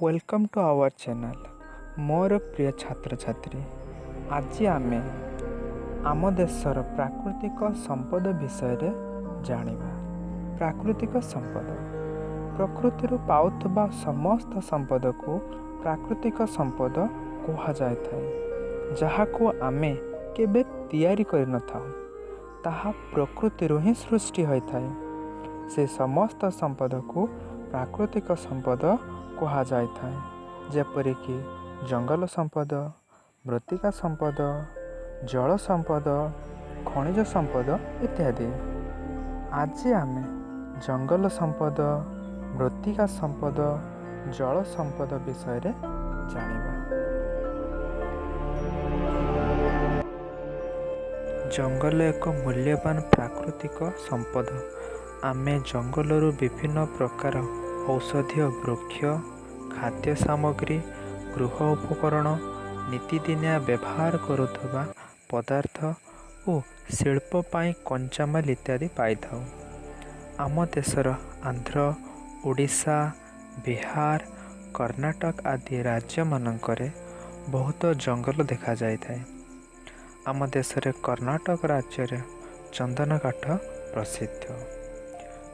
Welcome to our channel मोर प्रिय छात्र छात्री। आज आमे आम देशर प्राकृतिक संपद विषय रे जानिबा। प्राकृतिक संपद प्रकृति पाउथबा समस्त संपद को प्राकृतिक संपद कहा जाय थाए। जहाको आमे केबे तैयारी कर न थाउ ताहा प्रकृति ही सृष्टि होय थाए। से समस्त संपद को प्राकृतिक संपद कहा जाय थाए। जेपरिक जंगल संपद, मृत्तिका संपद, जल संपद, खनिज संपद इत्यादि। आज आमे जंगल संपद, मृत्तिका संपद, जल संपद विषय रे जानिबा। जंगल एक मूल्यवान प्राकृतिक संपद। आमे जंगलरू विभिन्न प्रकार औषधीय वृक्ष, खाद्य सामग्री, गृह उपकरण, नीतिदिनिया व्यवहार करुवा पदार्थ और शिल्प पाई कंचामाल इत्यादि पाई थाउ। आम देशर आंध्र, ओडिशा, बिहार, कर्नाटक आदि राज्य मानकरे बहुत जंगल देखा जाय थाए। आम देशरे कर्नाटक राज्य रे चंदन काठ प्रसिद्ध।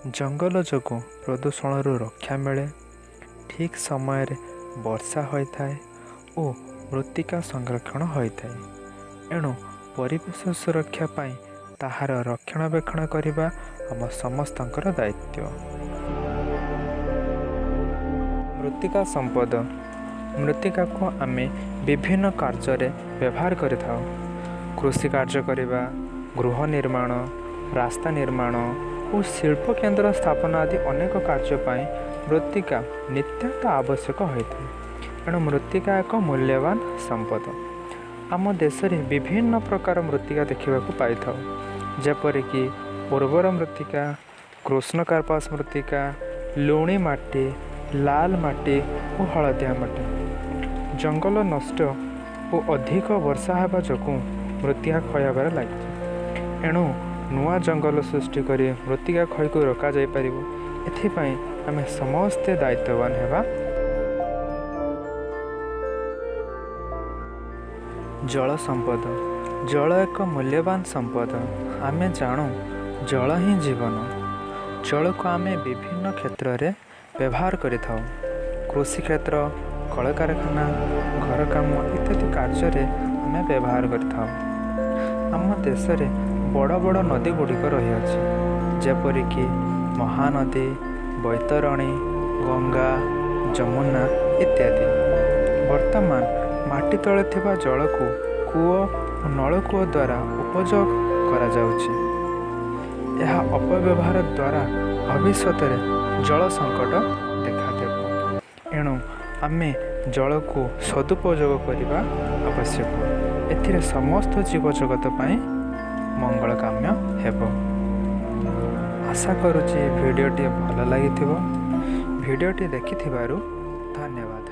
जंगल जोगु प्रदूषण रक्षा मिले, ठीक समय रे वर्षा होता है और मृत्तिका संरक्षण होता है। एणु परिवेश सुरक्षा पाई ताहार रक्षणाबेक्षण करने आम समस्तंकर दायित्व। मृत्तिका संपद मृत्तिका को आमे विभिन्न कार्य रे व्यवहार करिथाउ। कृषि कार्य करिबा, गृह निर्माण, रास्ता निर्माण और शिल्प केन्द्र स्थापना आदि अनेक कार्य पाई मृत्तिका नित्याନ୍ତ आवश्यक होता है। एणु मृत्तिका एक मूल्यवान संपद। आम देश में विभिन्न प्रकार मृत्तिका देखा पाई थाउ। जेपरिक उर्वर मृत्तिका, कृष्णकार्पास मृत्तिका, लुणी माटी, लाल माटी और हलदिया माटी। जंगल नष्ट और अधिक वर्षा होगा जोगु मृत्तिका क्षय होबार लगी। एणु नुआ जंगल सृष्टि करी मृत्तिका क्षय को रोका जाय परिबो। एथिपाई आमे समस्ते दायित्ववान हेबा। जल संपद जल एक मूल्यवान संपद। आमे जानू जल ही जीवन। जल को आमे विभिन्न क्षेत्र रे व्यवहार करिथाउ। कृषि क्षेत्र, कल कारखाना, घर काम इत्यादि कार्य रे आमे व्यवहार करिथाउ। आम देश रे बड़ बड़ नदी गुड़िक रही अछि। जेपरिक महानदी, बैतरणी, गंगा, जमुना इत्यादि। वर्तमान माटी तले थिबा जल को कूओ और नलकूओ द्वारा उपयोग करा जाउछि। यह अपव्यवहार द्वारा भविष्य में जल संकट देखा देव। एणु आमे जल को सदुपयोग करने आवश्यक। एथिरे समस्त जीव जगत पाई मंगल काम्य हेबो। आशा करुछि भिडियोटी भल लगी। भिडियोटी देखि धन्यवाद।